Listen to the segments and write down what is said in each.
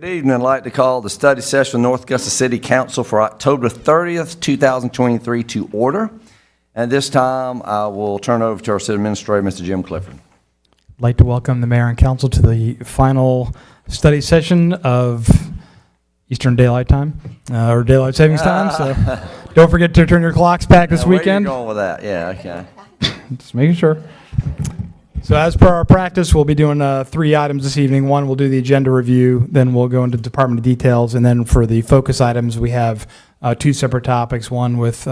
Good evening. I'd like to call the study session of North Augusta City Council for October 30th, 2023 to order. And this time, I will turn over to our city administrator, Mr. Jim Clifford. I'd like to welcome the mayor and council to the final study session of Eastern Daylight Time, or Daylight Savings Time. So don't forget to turn your clocks back this weekend. Where are you going with that? Yeah, okay. Just making sure. So as per our practice, we'll be doing 3 items this evening. One, we'll do the agenda review, then we'll go into department details, and then for the focus items, we have 2 separate topics, one with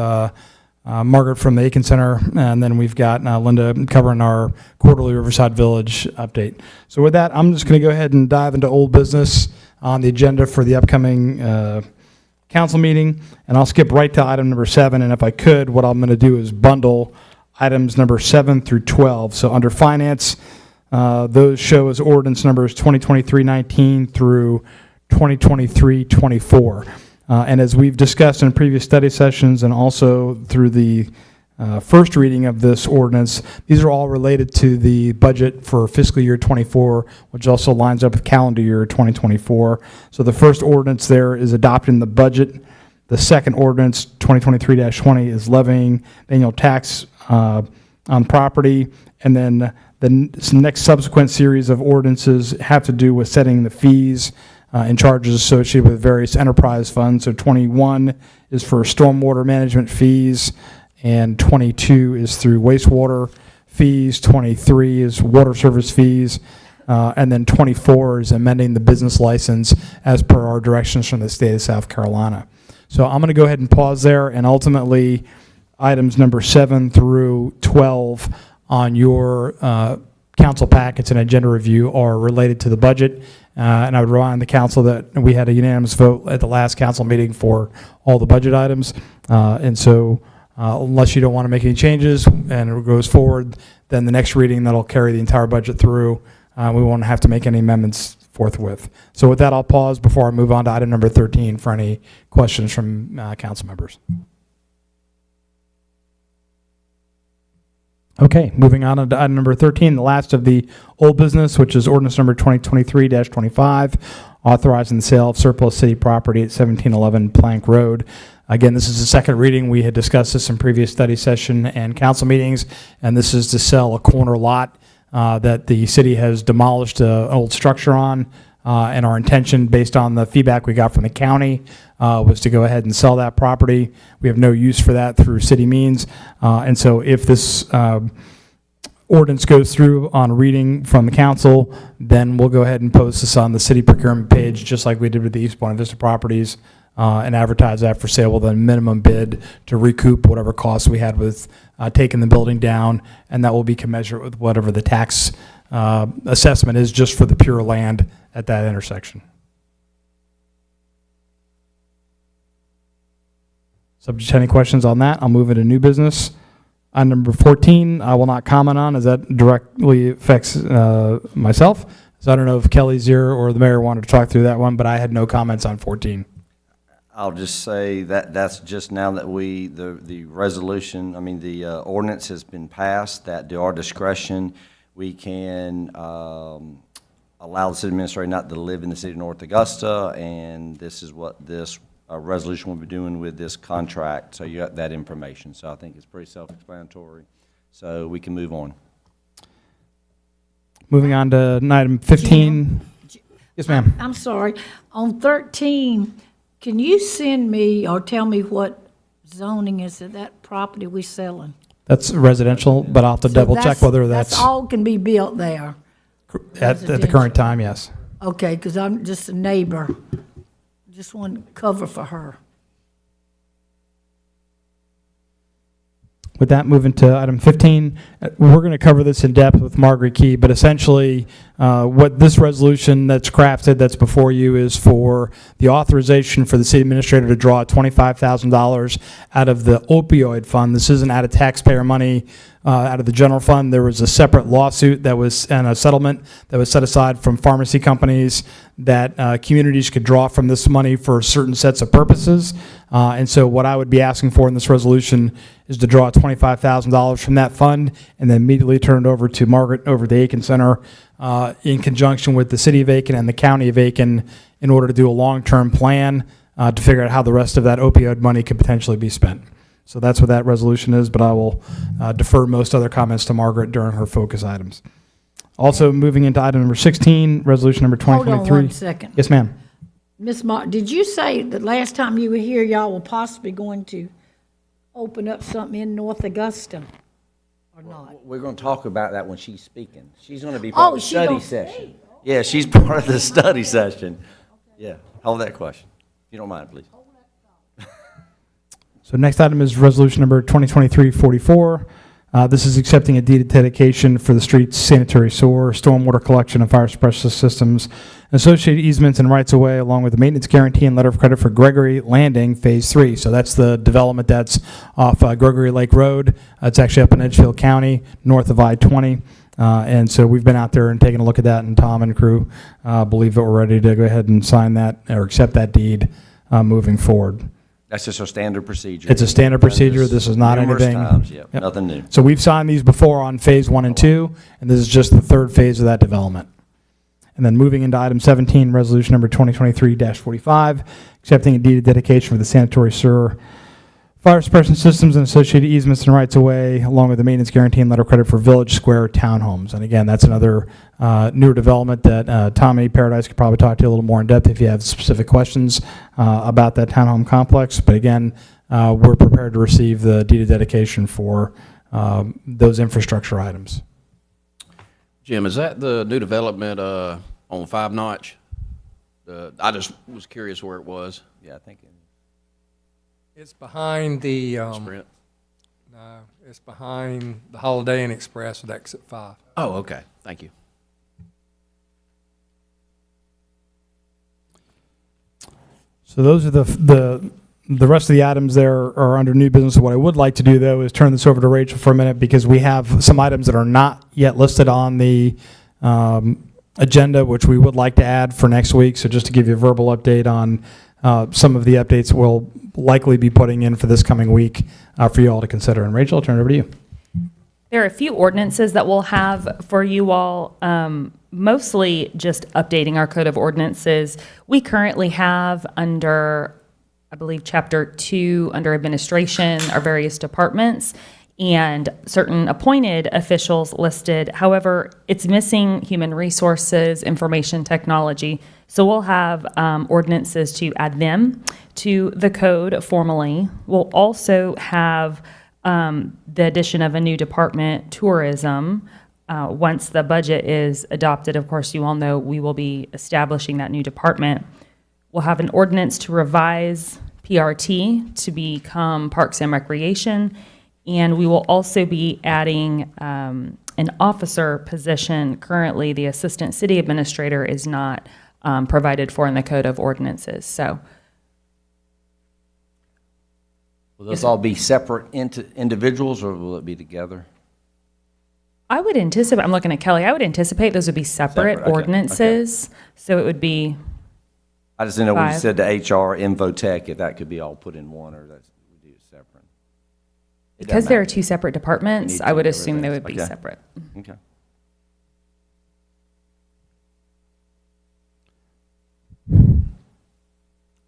Margaret from the Aiken Center, and then we've got Linda covering our quarterly Riverside Village update. So with that, I'm just going to go ahead and dive into old business on the agenda for the upcoming council meeting, and I'll skip right to item number 7, and if I could, what I'm going to do is bundle items number 7 through 12. So under finance, those show as ordinance numbers 2023-19 through 2023-24. And as we've discussed in previous study sessions and also through the first reading of this ordinance, these are all related to the budget for fiscal year 24, which also lines up with calendar year 2024. So the first ordinance there is adopting the budget. The second ordinance, 2023-20, is levying annual tax on property, and then the next subsequent series of ordinances have to do with setting the fees and charges associated with various enterprise funds. So 21 is for stormwater management fees, and 22 is through wastewater fees, 23 is water service fees, and then 24 is amending the business license as per our directions from the state of South Carolina. So I'm going to go ahead and pause there, and ultimately items number 7 through 12 on your council packets and agenda review are related to the budget. And I would remind the council that we had a unanimous vote at the last council meeting for all the budget items. And so unless you don't want to make any changes and it goes forward, then the next reading that'll carry the entire budget through, we won't have to make any amendments forthwith. So with that, I'll pause before I move on to item number 13 for any questions from council members. Okay, moving on to item number 13, the last of the old business, which is ordinance number 2023-25, authorizing the sale of surplus city property at 1711 Plank Road. Again, this is the second reading. We had discussed this in previous study session and council meetings, and this is to sell a corner lot that the city has demolished an old structure on. And our intention, based on the feedback we got from the county, was to go ahead and sell that property. We have no use for that through city means. And so if this ordinance goes through on reading from the council, then we'll go ahead and post this on the city procurement page, just like we did with the East Buena Vista properties, and advertise that for sale with a minimum bid to recoup whatever costs we had with taking the building down, and that will be commensurate with whatever the tax assessment is just for the pure land at that intersection. Subject to any questions on that, I'll move into new business. On number 14, I will not comment on, as that directly affects myself. So I don't know if Kelly's here or the mayor wanted to talk through that one, but I had no comments on 14. I'll just say that that's just now that the resolution, the ordinance has been passed, that to our discretion, we can allow the city administrator not to live in the city of North Augusta, and this is what this resolution will be doing with this contract. So you got that information. So I think it's pretty self-explanatory. So we can move on. Moving on to item 15. Yes, ma'am. I'm sorry. On 13, can you send me or tell me what zoning is of that property we're selling? That's residential, but I'll have to double check whether that's all can be built there. At the current time, yes. Okay, because I'm just a neighbor. Just want cover for her. With that, moving to item 15, we're going to cover this in depth with Margaret Key, but essentially what this resolution that's crafted that's before you is for the authorization for the city administrator to draw $25,000 out of the opioid fund. This isn't out of taxpayer money out of the general fund. There was a separate lawsuit that was, and a settlement that was set aside from pharmacy companies that communities could draw from this money for certain sets of purposes. And so what I would be asking for in this resolution is to draw $25,000 from that fund and then immediately turn it over to Margaret over at the Aiken Center in conjunction with the City of Aiken and the County of Aiken in order to do a long-term plan to figure out how the rest of that opioid money could potentially be spent. So that's what that resolution is, but I will defer most other comments to Margaret during her focus items. Also, moving into item number 16, resolution number 2023. Hold on 1 second. Yes, ma'am. Ms. Mark, did you say that last time you were here, y'all were possibly going to open up something in North Augusta or not? We're going to talk about that when she's speaking. She's going to be Oh, part of the she study gonna session. Yeah, she's part of the study session. Yeah, hold that question, if you don't mind, please. So next item is resolution number 2023-44. This is accepting a deed of dedication for the streets, sanitary sewer, stormwater collection, and fire suppression systems, associated easements and rights-of-way, along with the maintenance guarantee and letter of credit for Gregory Landing Phase 3. So that's the development that's off Gregory Lake Road. It's actually up in Edgefield County, north of I-20. And so we've been out there and taken a look at that, and Tom and crew believe that we're ready to go ahead and sign that or accept that deed moving forward. That's just a standard procedure. It's a standard procedure. This is not Numerous anything. times, yeah, Yep. nothing new. So we've signed these before on phase 1 and 2, and this is just the third phase of that development. And then moving into item 17, resolution number 2023-45, accepting a deed of dedication for the sanitary sewer, fire suppression systems and associated easements and rights-of-way, along with the maintenance guarantee and letter of credit for Village Square Townhomes. And again, that's another newer development that Tommy Paradise could probably talk to you a little more in depth if you have specific questions about that townhome complex. But again, we're prepared to receive the deed of dedication for those infrastructure items. Jim, is that the new development on Five Notch? I just was curious where it was. Yeah, I think. It's behind the, Sprint. no, it's behind the Holiday Inn Express at exit 5. Oh, okay. Thank you. So those are the rest of the items there are under new business. What I would like to do, though, is turn this over to Rachel for a minute, because we have some items that are not yet listed on the agenda, which we would like to add for next week. So just to give you a verbal update on some of the updates we'll likely be putting in for this coming week for you all to consider. And Rachel, I'll turn it over to you. There are a few ordinances that we'll have for you all, mostly just updating our code of ordinances. We currently have under, I believe, Chapter 2, under administration, our various departments, and certain appointed officials listed. However, it's missing human resources, information technology. So we'll have ordinances to add them to the code formally. We'll also have the addition of a new department, tourism. Once the budget is adopted, of course, you all know we will be establishing that new department. We'll have an ordinance to revise PRT to become Parks and Recreation. And we will also be adding an officer position. Currently, the Assistant City Administrator is not provided for in the Code of Ordinances. So, Will those all be separate individuals, or will it be together? I would anticipate, I'm looking at Kelly, I would anticipate those would be separate Okay, ordinances. So it would be, I just didn't know when you 5. said the HR, Infotech, if that could be all put in one, or that's, we do it separate. It because doesn't there are matter. 2 separate departments, need I would to assume they would be everything. separate. Okay.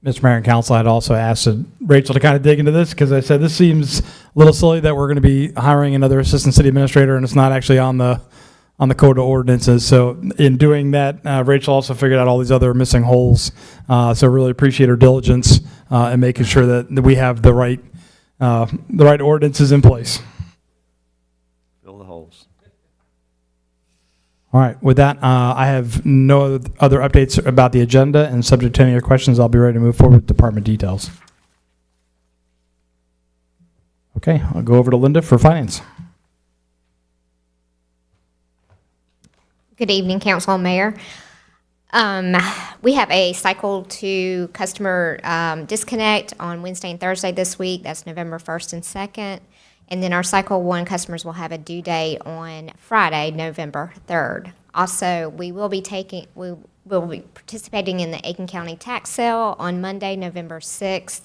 Mr. Mayor and Council, I'd also asked Rachel to kind of dig into this, because I said this seems a little silly that we're going to be hiring another assistant city administrator and it's not actually on the code of ordinances. So in doing that, Rachel also figured out all these other missing holes. So really appreciate her diligence in making sure that we have the right ordinances in place. Fill the holes. All right, with that, I have no other updates about the agenda, and subject to any other questions, I'll be ready to move forward with department details. Okay, I'll go over to Linda for finance. Good evening, Council and Mayor. We have a Cycle 2 customer disconnect on Wednesday and Thursday this week. That's November 1st and 2nd. And then our Cycle 1 customers will have a due date on Friday, November 3rd. Also, we will be participating in the Aiken County tax sale on Monday, November 6th,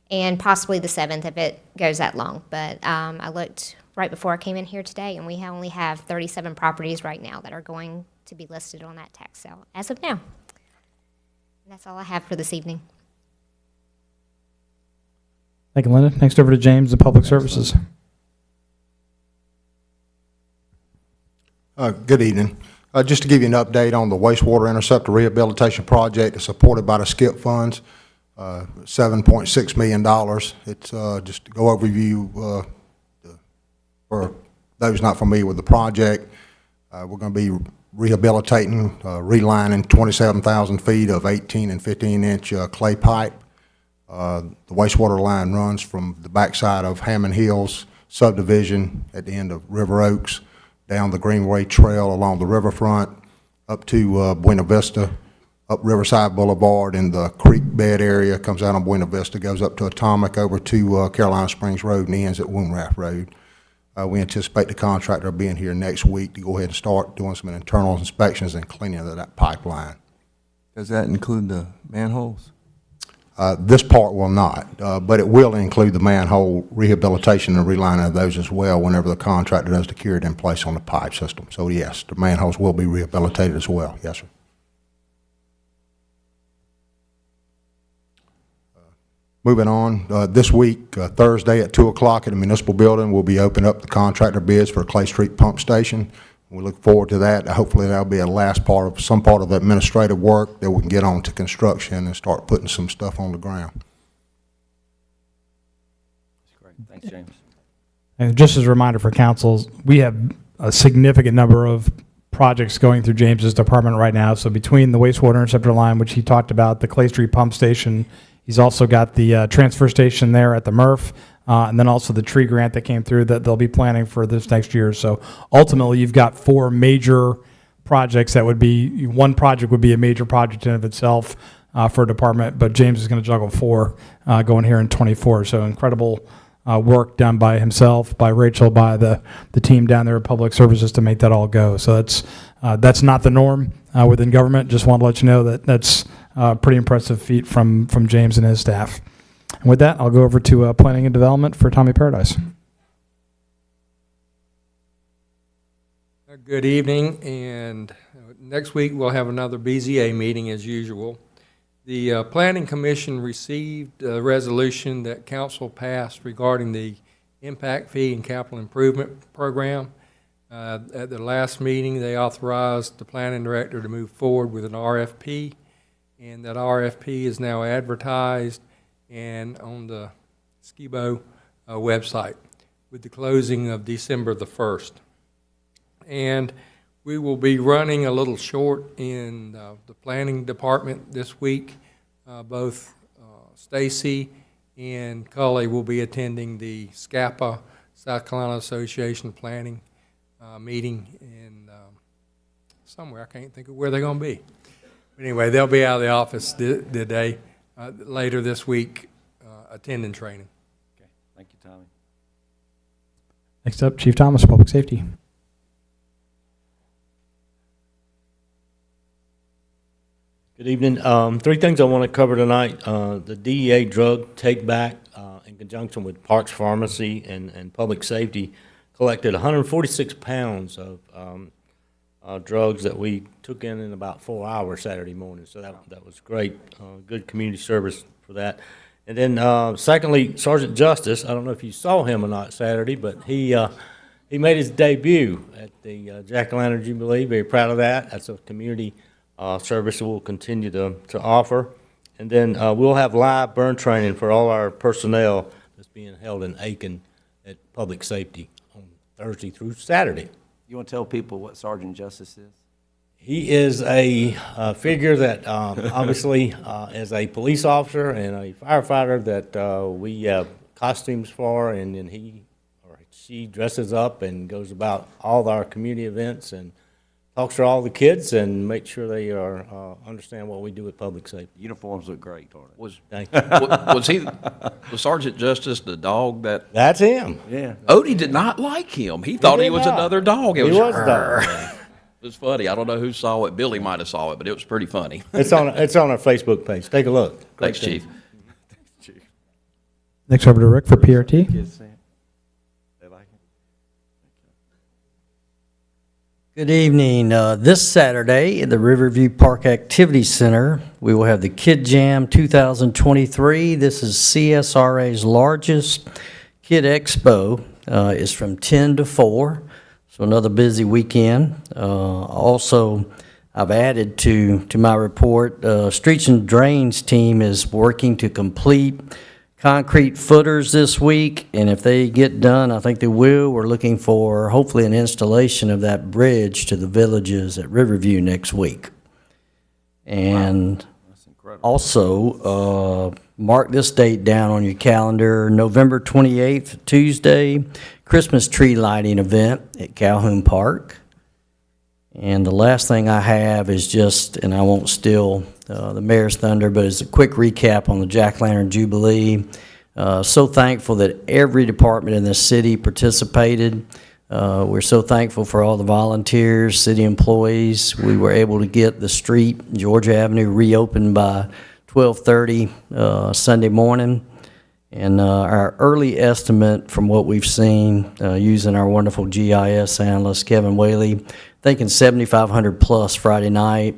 and possibly the 7th if it goes that long. But I looked right before I came in here today, and we only have 37 properties right now that are going to be listed on that tax sale as of now. That's all I have for this evening. Thank you, Linda. Next over to James, the Public Services. Good evening. Just to give you an update on the wastewater interceptor rehabilitation project that's supported by the SCIP funds, $7.6 million. It's just to go overview for those not familiar with the project. We're going to be rehabilitating, relining 27,000 feet of 18 and 15-inch clay pipe. The wastewater line runs from the backside of Hammond Hills subdivision at the end of River Oaks, down the Greenway Trail along the riverfront, up to Buena Vista, up Riverside Boulevard in the creek bed area, comes out on Buena Vista, goes up to Atomic, over to Carolina Springs Road, and ends at Woonraff Road. We anticipate the contractor being here next week to go ahead and start doing some internal inspections and cleaning of that pipeline. Does that include the manholes? This part will not, but it will include the manhole rehabilitation and relining of those as well whenever the contractor does the cured in place on the pipe system. So yes, the manholes will be rehabilitated as well. Yes, sir. Moving on, this week, Thursday at 2 o'clock at the municipal building, we'll be opening up the contractor bids for Clay Street Pump Station. We look forward to that. Hopefully that'll be a last part of some part of the administrative work that we can get on to construction and start putting some stuff on the ground. That's great. Thanks, James. And just as a reminder for councils, we have a significant number of projects going through James's department right now. So between the wastewater interceptor line, which he talked about, the Clay Street Pump Station, he's also got the transfer station there at the MRF, and then also the tree grant that came through that they'll be planning for this next year. So ultimately, you've got 4 major projects that would be, one project would be a major project in of itself for a department, but James is going to juggle 4 going here in 24. So incredible work done by himself, by Rachel, by the team down there at Public Services to make that all go. So that's not the norm within government. Just want to let you know that that's a pretty impressive feat from James and his staff. And with that, I'll go over to Planning and Development for Tommy Paradise. Good evening, and next week we'll have another BZA meeting as usual. The Planning Commission received a resolution that council passed regarding the impact fee and capital improvement program. At the last meeting, they authorized the planning director to move forward with an RFP, and that RFP is now advertised and on the SCIBO website with the closing of December the 1st. And we will be running a little short in the planning department this week. Both Stacy and Cully will be attending the SCAPA, South Carolina Association Planning meeting in somewhere. I can't think of where they're going to be. But anyway, they'll be out of the office the day later this week attending training. Okay. Thank you, Tommy. Next up, Chief Thomas, Public Safety. Good evening. 3 things I want to cover tonight. The DEA drug take back in conjunction with Parks Pharmacy and Public Safety collected 146 pounds of drugs that we took in about 4 hours Saturday morning. So that was great. Good community service for that. And then secondly, Sergeant Justice, I don't know if you saw him or not Saturday, but he made his debut at the Jack-o'-lantern Jubilee. Very proud of that. That's a community service that we'll continue to offer. And then we'll have live burn training for all our personnel that's being held in Aiken at Public Safety on Thursday through Saturday. You want to tell people what Sergeant Justice is? He is a figure that obviously is a police officer and a firefighter that we have costumes for, and then he or she dresses up and goes about all our community events and talks to all the kids and make sure they are understand what we do with public safety. Uniforms look great, aren't they? Thank you. Was Sergeant Justice the dog that, That's him. Yeah. Odie did not like him. He thought he did was not. another dog. He was a dog. It was funny. I don't know who saw it. Billy might have saw it, but it was pretty funny. It's on our Facebook page. Take a look. Great Thanks, thing. Chief. Next over to Rick for PRT. Kids see it? They like it? Good evening. This Saturday at the Riverview Park Activity Center, we will have the Kid Jam 2023. This is CSRA's largest kid expo. It's from 10 to 4, so another busy weekend. Also, I've added to my report, Streets and Drains team is working to complete concrete footers this week, and if they get done, I think they will, we're looking for hopefully an installation of that bridge to the villages at Riverview next week. And also, mark this date down on your calendar, November 28th, Tuesday, Christmas tree lighting event at Calhoun Park. And the last thing I have is just, and I won't steal the mayor's thunder, but it's a quick recap on the Jack-O-Lantern Jubilee. So thankful that every department in the city participated. We're so thankful for all the volunteers, city employees. We were able to get the street, Georgia Avenue, reopened by 12:30 Sunday morning. And our early estimate from what we've seen, using our wonderful GIS analyst, Kevin Whaley, thinking 7,500 plus Friday night,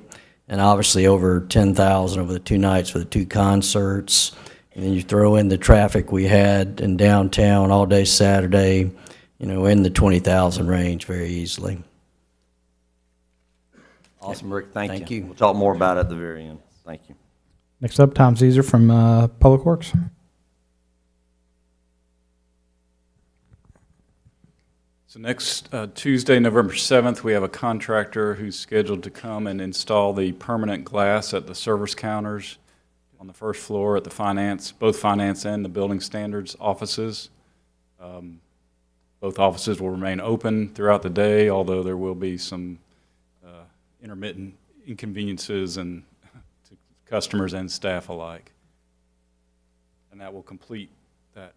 and obviously over 10,000 over the 2 nights for the 2 concerts. And then you throw in the traffic we had in downtown all day Saturday, you know, in the 20,000 range very easily. Awesome, Rick, thank you. Thank you. We'll talk more about it at the very end. Thank you. Next up, Tom Caesar from Public Works. So next Tuesday, November 7th, we have a contractor who's scheduled to come and install the permanent glass at the service counters on the first floor at the both finance and the building standards offices. Both offices will remain open throughout the day, although there will be some intermittent inconveniences and to customers and staff alike. And that will complete that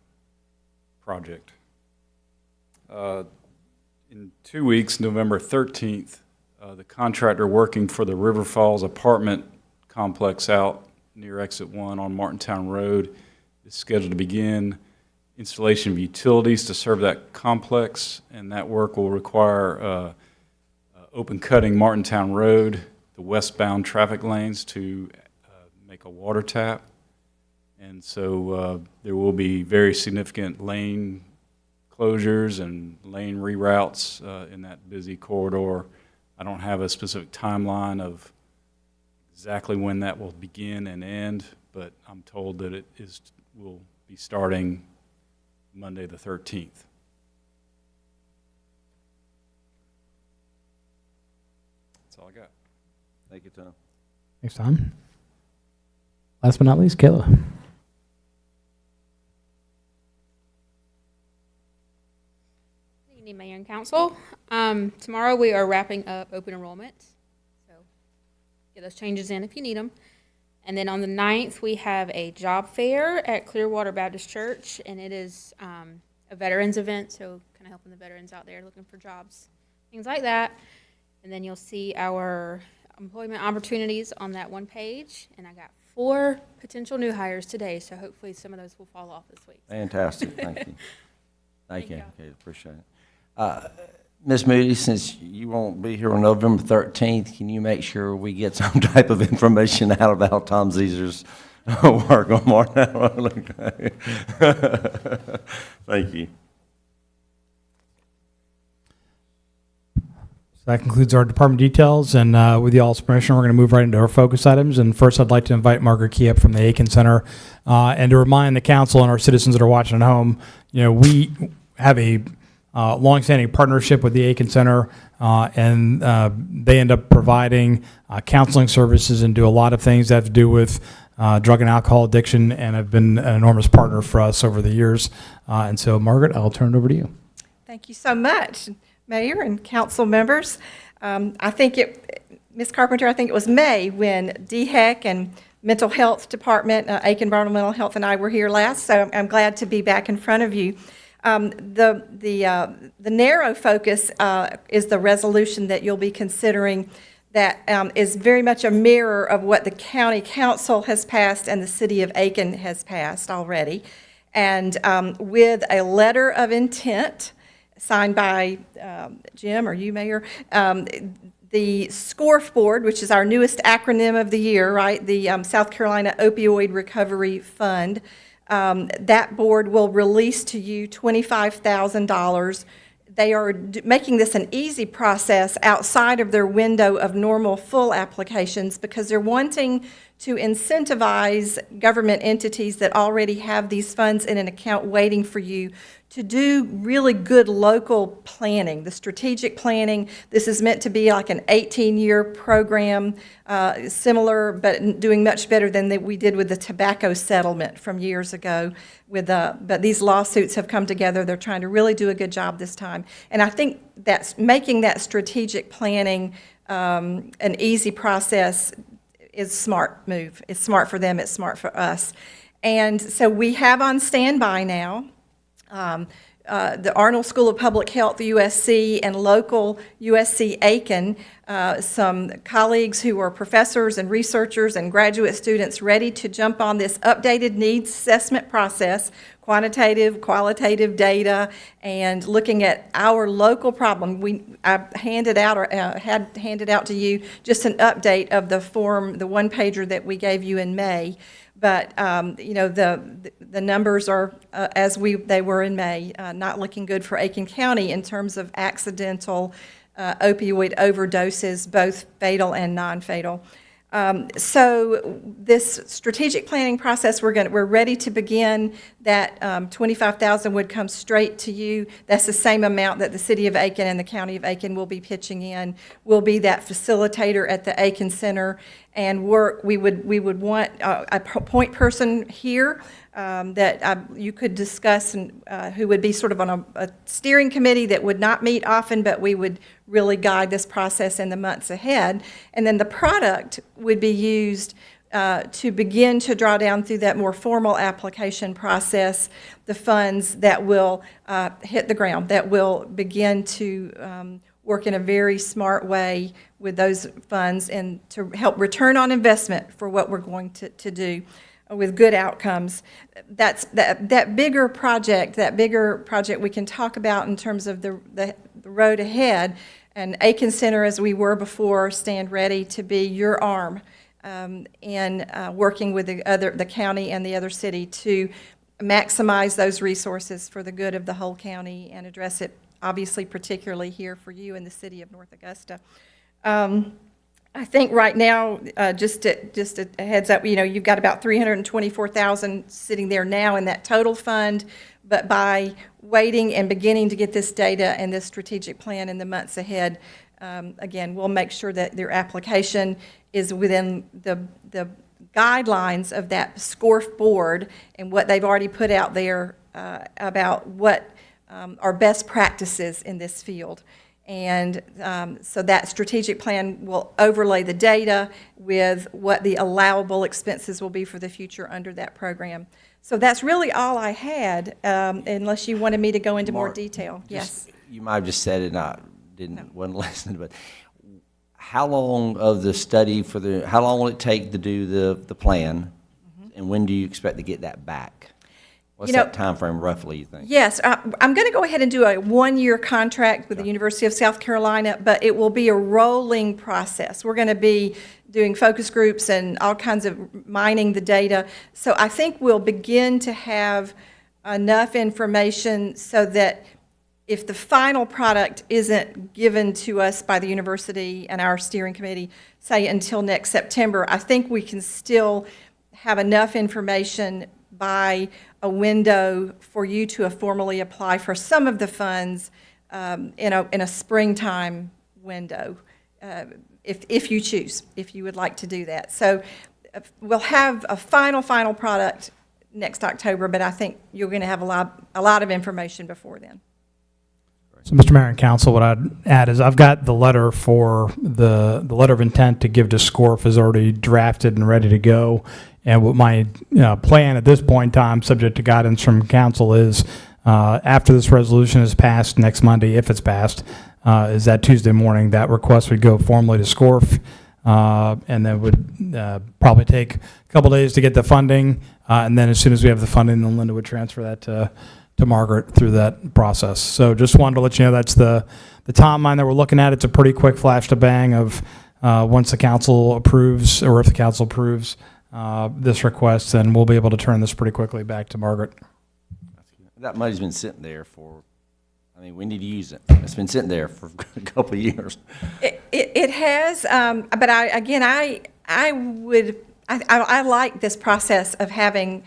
project. In 2 weeks, November 13th, the contractor working for the River Falls apartment complex out near Exit 1 on Martintown Road is scheduled to begin installation of utilities to serve that complex, and that work will require open cutting Martintown Road, the westbound traffic lanes to make a water tap. And so there will be very significant lane closures and lane reroutes in that busy corridor. I don't have a specific timeline of exactly when that will begin and end, but I'm told that will be starting Monday the 13th. That's all I got. Thank you, Tom. Thanks, Tom. Last but not least, Kayla. Mayor and Council. Tomorrow we are wrapping up open enrollment, so get those changes in if you need them. And then on the 9th, we have a job fair at Clearwater Baptist Church, and it is a veterans event, so kind of helping the veterans out there looking for jobs, things like that. And then you'll see our employment opportunities on that one page, and I got 4 potential new hires today, so hopefully some of those will fall off this week. Fantastic, thank you. Thank you, okay, appreciate it. Ms. Moody, since you won't be here on November 13th, can you make sure we get some type of information out about Tom Caesar's work on Martin Road? Thank you. So that concludes our department details, and with y'all's permission, we're going to move right into our focus items. And first, I'd like to invite Margaret Key up from the Aiken Center, and to remind the council and our citizens that are watching at home, you know, we have a longstanding partnership with the Aiken Center, and they end up providing counseling services and do a lot of things that have to do with drug and alcohol addiction, and have been an enormous partner for us over the years. And so, Margaret, I'll turn it over to you. Thank you so much, Mayor and council members. I think Ms. Carpenter, I think it was May when DHEC and Mental Health Department, Aiken Environmental Mental Health, and I were here last, so I'm glad to be back in front of you. The narrow focus is the resolution that you'll be considering that is very much a mirror of what the county council has passed and the city of Aiken has passed already. And with a letter of intent signed by Jim or you, Mayor. The SCORF Board, which is our newest acronym of the year, right? The South Carolina Opioid Recovery Fund. That board will release to you $25,000. They are making this an easy process outside of their window of normal full applications because they're wanting to incentivize government entities that already have these funds in an account waiting for you to do really good local planning, the strategic planning. This is meant to be like an 18-year program, similar but doing much better than we did with the tobacco settlement from years ago. But these lawsuits have come together. They're trying to really do a good job this time. And I think that's making that strategic planning an easy process is a smart move. It's smart for them, it's smart for us. And so we have on standby now the Arnold School of Public Health, USC, and local USC Aiken, some colleagues who are professors and researchers and graduate students ready to jump on this updated needs assessment process, quantitative, qualitative data, and looking at our local problem. I handed out, or had handed out to you just an update of the form, the one-pager that we gave you in May. But you know, the numbers are as they were in May, not looking good for Aiken County in terms of accidental opioid overdoses, both fatal and non-fatal. So this strategic planning process, we're ready to begin. That $25,000 would come straight to you. That's the same amount that the City of Aiken and the County of Aiken will be pitching in. We'll be that facilitator at the Aiken Center and work. We would want a point person here that you could discuss, and who would be sort of on a steering committee that would not meet often, but we would really guide this process in the months ahead. And then the product would be used to begin to draw down through that more formal application process the funds that will hit the ground, that will begin to work in a very smart way with those funds and to help return on investment for what we're going to do with good outcomes. That bigger project we can talk about in terms of the road ahead. And Aiken Center, as we were before, stand ready to be your arm in working with the county and the other city to maximize those resources for the good of the whole county and address it, obviously, particularly here for you in the city of North Augusta. I think right now, just a heads up, you know, you've got about $324,000 sitting there now in that total fund, but by waiting and beginning to get this data and this strategic plan in the months ahead, again, we'll make sure that their application is within the guidelines of that SCORF board and what they've already put out there about what are best practices in this field. And so that strategic plan will overlay the data with what the allowable expenses will be for the future under that program. So that's really all I had, unless you wanted me to go into more detail. Yes. You might have just said it, and I wasn't listening, but how long of the study how long will it take to do the plan, and when do you expect to get that back? What's that time frame roughly, you think? Yes, I'm going to go ahead and do a one-year contract with the University of South Carolina, but it will be a rolling process. We're going to be doing focus groups and all kinds of mining the data. So I think we'll begin to have enough information so that if the final product isn't given to us by the university and our steering committee, say until next September, I think we can still have enough information by a window for you to formally apply for some of the funds in a springtime window, if you choose, if you would like to do that. So we'll have a final product next October, but I think you're going to have a lot of information before then. So, Mr. Mayor and Council, what I'd add is I've got the letter for the letter of intent to give to SCORF is already drafted and ready to go. And what my plan at this point in time, subject to guidance from council, is after this resolution is passed next Monday, if it's passed, is that Tuesday morning, that request would go formally to SCORF, and then would probably take a couple days to get the funding. And then as soon as we have the funding, then Linda would transfer that to to Margaret through that process. So just wanted to let you know that's the timeline that we're looking at. It's a pretty quick flash to bang of once the council approves, or if the council approves this request, then we'll be able to turn this pretty quickly back to Margaret. That money's been sitting there for, I mean, we need to use it. It's been sitting there for a couple of years. It has, but I like this process of having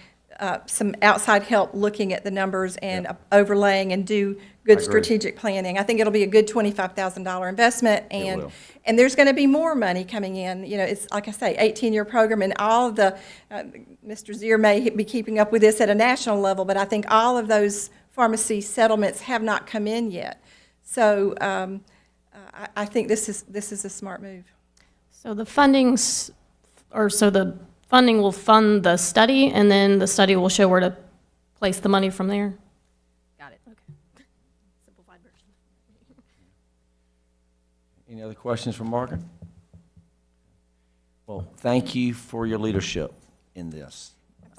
some outside help looking at the numbers and overlaying and do good agree. strategic planning. I think it'll be a good $25,000 investment, and will. and there's going to be more money coming in. You know, it's like I say, 18-year program, and all of the Mr. Zier may be keeping up with this at a national level, but I think all of those pharmacy settlements have not come in yet. So I think this is a smart move. So the fundings, or so the funding will fund the study, and then the study will show where to place the money from there? Got it, okay. Simplified version. Any other questions for Margaret? Well, thank you for your leadership in this.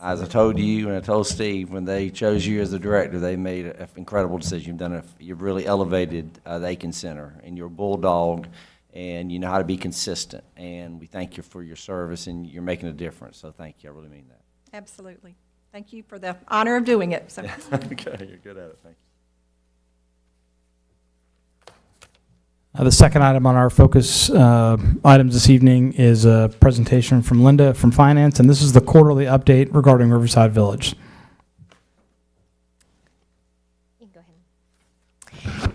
As I told you and I told Steve, when they chose you as the director, they made an incredible decision. You've really elevated the Aiken Center, and you're a bulldog, and you know how to be consistent. And we thank you for your service, and you're making a difference. So thank you. I really mean that. Absolutely. Thank you for the honor of doing it. So. Okay, you're good at it. Thank you. The second item on our focus items this evening is a presentation from Linda from Finance, and this is the quarterly update regarding Riverside Village. You can go ahead.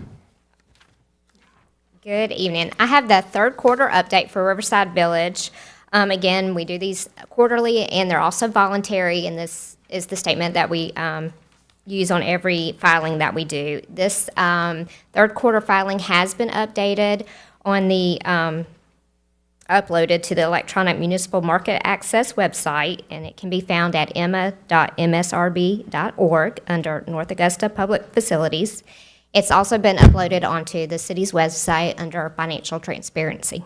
Good evening. I have the third quarter update for Riverside Village. Again, we do these quarterly, and they're also voluntary, and this is the statement that we use on every filing that we do. This third quarter filing has been updated on the uploaded to the electronic municipal market access website, and it can be found at emma.msrb.org under North Augusta Public Facilities. It's also been uploaded onto the city's website under financial transparency.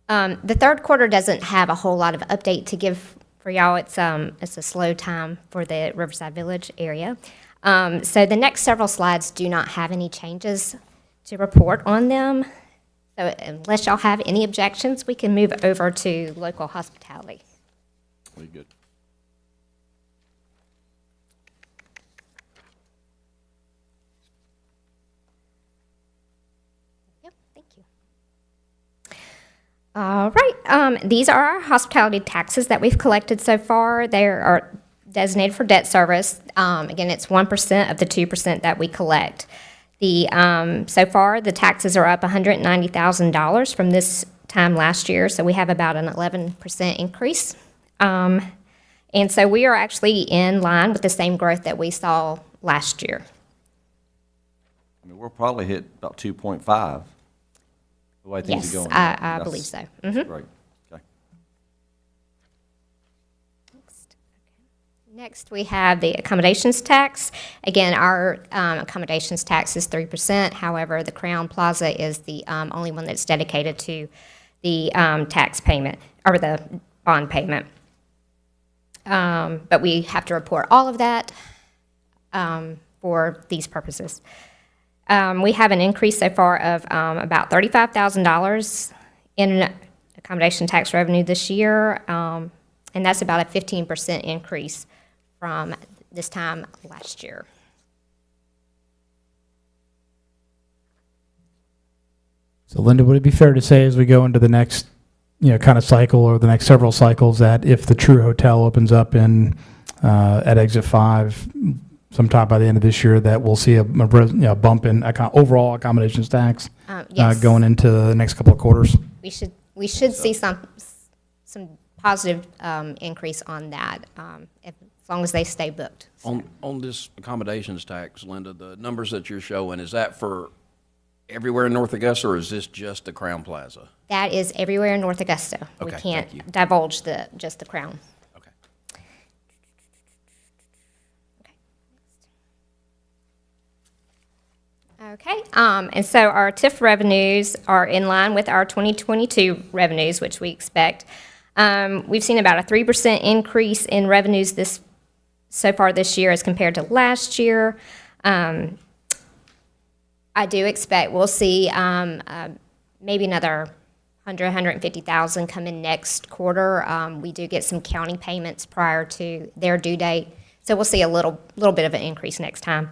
The third quarter doesn't have a whole lot of update to give for y'all. It's a slow time for the Riverside Village area. So the next several slides do not have any changes to report on them. So unless y'all have any objections, we can move over to local hospitality. Very good. Yep, thank you. All right, these are our hospitality taxes that we've collected so far. They are designated for debt service. Again, it's 1% of the 2% that we collect. So far, the taxes are up $190,000 from this time last year, so we have about an 11% increase. And so we are actually in line with the same growth that we saw last year. I mean, we'll probably hit about 2.5, the way things Yes, are going. I believe so. That's Mhm. great. Okay. Next, we have the accommodations tax. Again, our accommodations tax is 3%. However, the Crown Plaza is the only one that's dedicated to the tax payment, or the bond payment. But we have to report all of that for these purposes. We have an increase so far of about $35,000 in accommodation tax revenue this year, and that's about a 15% increase from this time last year. So Linda, would it be fair to say as we go into the next, kind of cycle, or the next several cycles, that if the True Hotel opens up in at Exit 5 sometime by the end of this year, that we'll see a bump in overall accommodations tax Yes. going into the next couple of quarters? We should see some positive increase on that, as long as they stay booked. On this accommodations tax, Linda, the numbers that you're showing, is that for everywhere in North Augusta, or is this just the Crown Plaza? That is everywhere in North Augusta. We Okay, thank you. can't divulge just the Crown. Okay. Okay, and so our TIF revenues are in line with our 2022 revenues, which we expect. We've seen about a 3% increase in revenues this so far this year as compared to last year. I do expect we'll see maybe another 150,000 come in next quarter. We do get some county payments prior to their due date, so we'll see a little bit of an increase next time.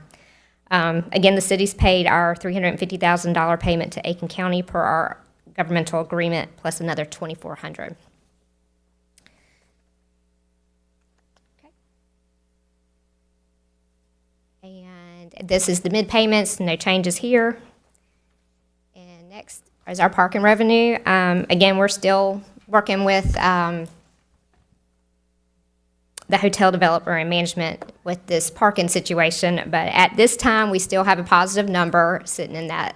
Again, the city's paid our $350,000 payment to Aiken County per our governmental agreement, plus another $2,400. Okay. And this is the mid payments, no changes here. And next is our parking revenue. Again, we're still working with the hotel developer and management with this parking situation, but at this time, we still have a positive number sitting in that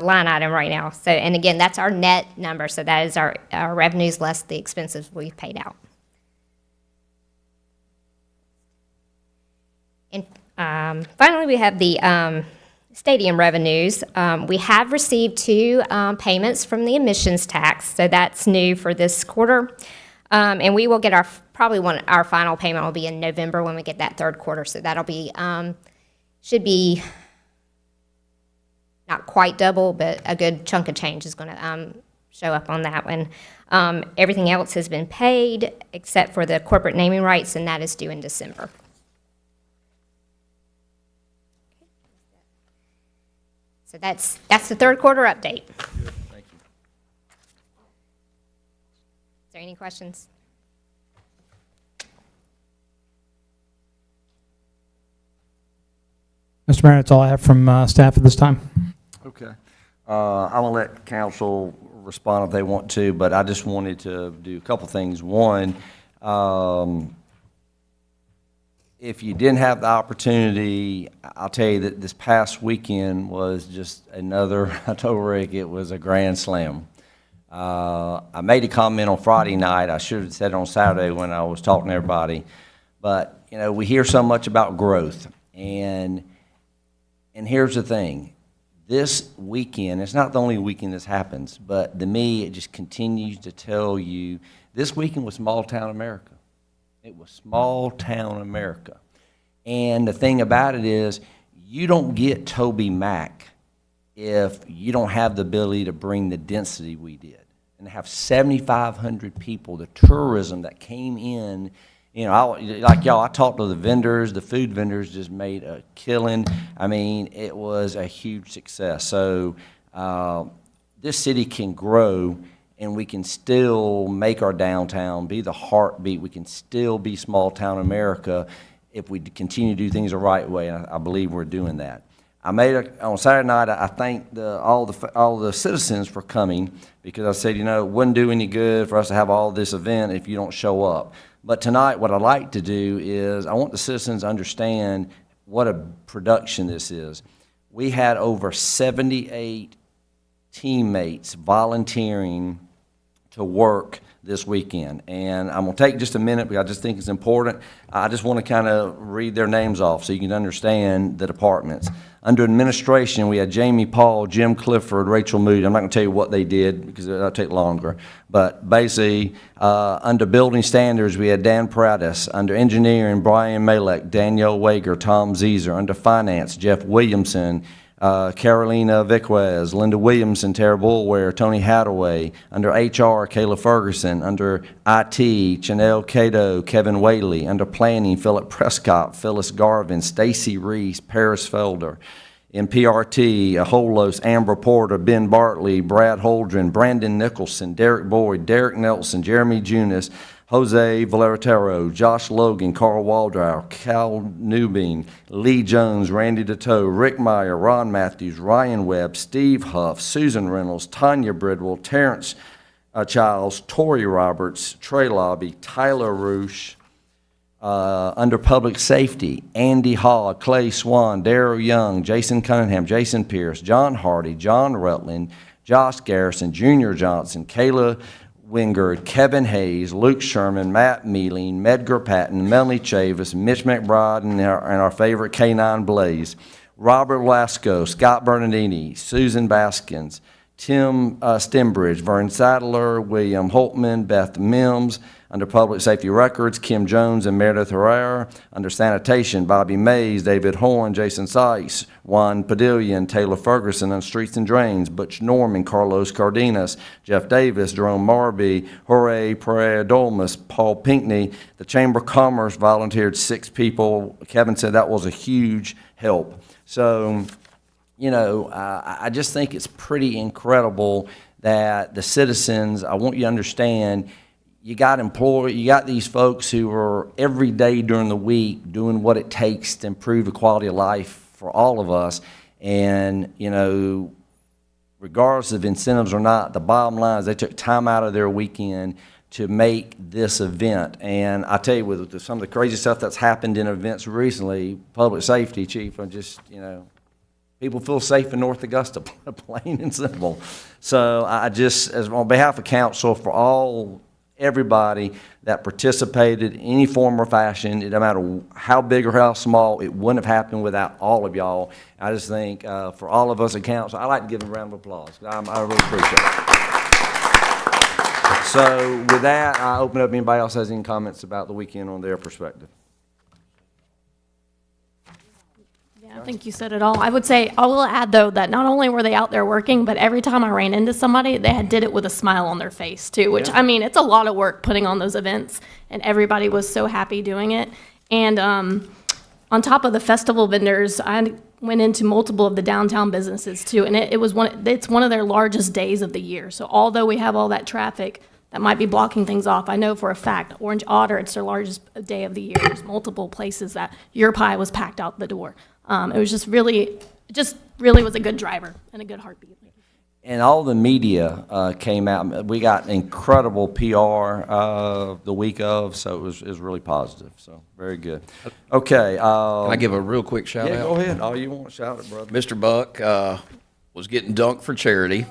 line item right now. So, and again, that's our net number, so that is our revenues less the expenses we've paid out. And finally, we have the stadium revenues. We have received 2 payments from the emissions tax, so that's new for this quarter. And we will get our final payment will be in November when we get that third quarter. So that'll be should be not quite double, but a good chunk of change is going to show up on that one. Everything else has been paid except for the corporate naming rights, and that is due in December. So that's the third quarter update. Thank you. Is there any questions? Mr. Mayor, that's all I have from staff at this time. Okay. I'm going to let council respond if they want to, but I just wanted to do a couple things. One, if you didn't have the opportunity, I'll tell you that this past weekend was just another, I told Rick, it was a grand slam. I made a comment on Friday night. I should have said it on Saturday when I was talking to everybody. But, you know, we hear so much about growth. And here's the thing. This weekend, it's not the only weekend this happens, but to me, it just continues to tell you, this weekend was small town America. It was small town America. And the thing about it is, you don't get Toby Mac if you don't have the ability to bring the density we did. And to have 7,500 people, the tourism that came in, you know, like y'all, I talked to the vendors, the food vendors just made a killing. I mean, it was a huge success. So this city can grow, and we can still make our downtown be the heartbeat. We can still be small town America if we continue to do things the right way, and I believe we're doing that. On Saturday night, I thanked all the citizens for coming, because I said, you know, it wouldn't do any good for us to have all this event if you don't show up. But tonight, what I'd like to do is I want the citizens to understand what a production this is. We had over 78 teammates volunteering to work this weekend. And I'm going to take just a minute because I just think it's important. I just want to kind of read their names off so you can understand the departments. Under administration, we had Jamie Paul, Jim Clifford, Rachel Moody. I'm not going to tell you what they did because it'll take longer. But basically, under building standards, we had Dan Prattis. Under engineering, Brian Malek, Danielle Wager, Tom Zeeser. Under finance, Jeff Williamson, Carolina Viquez, Linda Williamson, Tara Bulware, Tony Hadaway. Under HR, Kayla Ferguson. Under IT, Chanel Cato, Kevin Whaley. Under planning, Philip Prescott, Phyllis Garvin, Stacy Reese, Paris Felder. In PRT, Holos, Amber Porter, Ben Bartley, Brad Holdren, Brandon Nicholson, Derek Boyd, Derek Nelson, Jeremy Junis, Jose Valeratero, Josh Logan, Carl Waldrow, Cal Newbean, Lee Jones, Randy DeToe, Rick Meyer, Ron Matthews, Ryan Webb, Steve Huff, Susan Reynolds, Tanya Bridwell, Terrence Childs, Tori Roberts, Trey Lobby, Tyler Roosh. Under public safety, Andy Hall, Clay Swan, Darrell Young, Jason Cunningham, Jason Pierce, John Hardy, John Rutland, Josh Garrison, Junior Johnson, Kayla Wingard, Kevin Hayes, Luke Sherman, Matt Mealing, Medgar Patton, Melanie Chavis, Mitch McBride, and our favorite K9 Blaze, Robert Lasco, Scott Bernardini, Susan Baskins, Tim Stembridge, Vern Sadler, William Holtman, Beth Mims. Under Public Safety Records, Kim Jones and Meredith Herrera. Under Sanitation, Bobby Mays, David Horn, Jason Sykes, Juan Padilla, and Taylor Ferguson. On Streets and Drains, Butch Norman, Carlos Cardenas, Jeff Davis, Jerome Marby, Jorge Pereira Dolmas, Paul Pinkney. The Chamber of Commerce volunteered 6 people. Kevin said that was a huge help. So, you know, I just think it's pretty incredible that the citizens, I want you to understand, you got these folks who are every day during the week doing what it takes to improve the quality of life for all of us. And, you know, regardless of incentives or not, the bottom line is they took time out of their weekend to make this event. And I tell you, with some of the crazy stuff that's happened in events recently, public safety, Chief, I'm just, you know, people feel safe in North Augusta, plain and simple. So I just, as on behalf of council, for everybody that participated in any form or fashion, no matter how big or how small, it wouldn't have happened without all of y'all. I just think for all of us at council, I like to give them a round of applause. I really appreciate it. So with that, I open up, anybody else has any comments about the weekend on their perspective? I think you said it all. I would say, I will add, though, that not only were they out there working, but every time I ran into somebody, they did it with a smile on their face, too, which, I mean, it's a lot of work putting on those events, and everybody was so happy doing it. And on top of the festival vendors, I went into multiple of the downtown businesses, too, and it's one of their largest days of the year. So although we have all that traffic that might be blocking things off, I know for a fact, Orange Otter, it's their largest day of the year. There's multiple places that your pie was packed out the door. It was just really was a good driver and a good heartbeat. And all the media came out. We got incredible PR the week of, so it was really positive. So very good. Okay. Can I give a real quick shout out? Yeah, go ahead. All you want, shout it, brother. Mr. Buck was getting dunked for charity.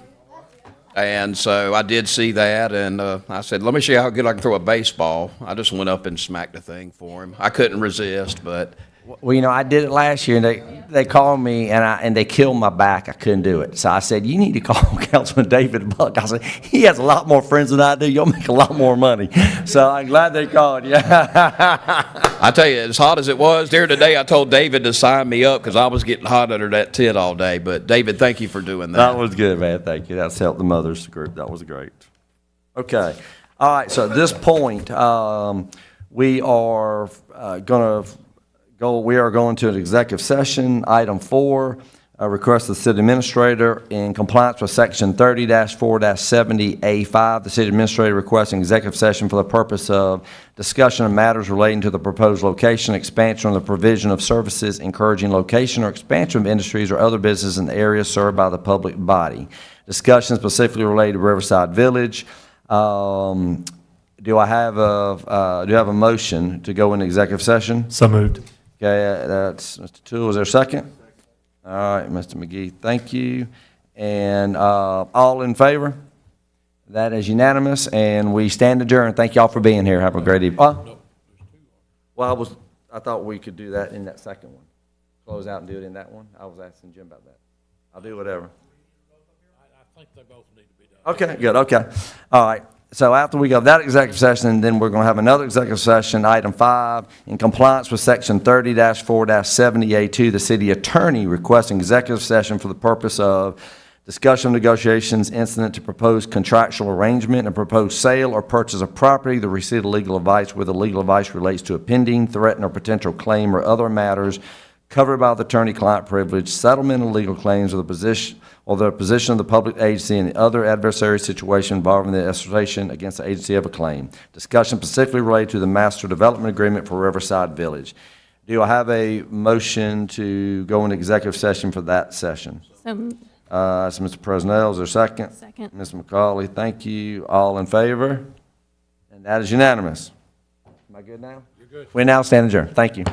And so I did see that, and I said, let me see how good I can throw a baseball. I just went up and smacked the thing for him. I couldn't resist, but... Well, you know, I did it last year, and they called me, and they killed my back. I couldn't do it. So I said, you need to call Councilman David Buck. I said, he has a lot more friends than I do. You'll make a lot more money. So I'm glad they called. Yeah. I tell you, as hot as it was there today, I told David to sign me up because I was getting hot under that tent all day. But, David, thank you for doing that. That was good, man. Thank you. That's helped the mothers group. That was great. Okay. All right. So at this point, we are going to an executive session. Item 4, request of the city administrator in compliance with section 30-4-70A5. The city administrator requests an executive session for the purpose of discussion of matters relating to the proposed location, expansion, or the provision of services, encouraging location or expansion of industries or other business in the area served by the public body. Discussion specifically related to Riverside Village. Do I have a motion to go into executive session? So moved. Okay, that's Mr. Toole. Is there a second? All right, Mr. McGee, thank you. And all in favor? That is unanimous, and we stand adjourned. Thank you all for being here. Have a great evening. Well, I thought we could do that in that second one. Close out and do it in that one. I was asking Jim about that. I'll do whatever. I think they both need to be done. Okay, good, okay. All right. So after we go that executive session, then we're going to have another executive session, item 5, in compliance with section 30-4-70A2, the city attorney requesting executive session for the purpose of discussion of negotiations incident to proposed contractual arrangement and proposed sale or purchase of property, the receipt of legal advice where the legal advice relates to a pending, threatened, or potential claim or other matters covered by the attorney-client privilege, settlement of legal claims, or the position of the public agency in the other adversary situation involving the assertion against the agency of a claim. Discussion specifically related to the master development agreement for Riverside Village. Do I have a motion to go into executive session for that session? So, Mr. President, is there a second? Second. Ms. McCauley, thank you. All in favor? And that is unanimous. Am I good now? You're good. We now stand adjourned. Thank you.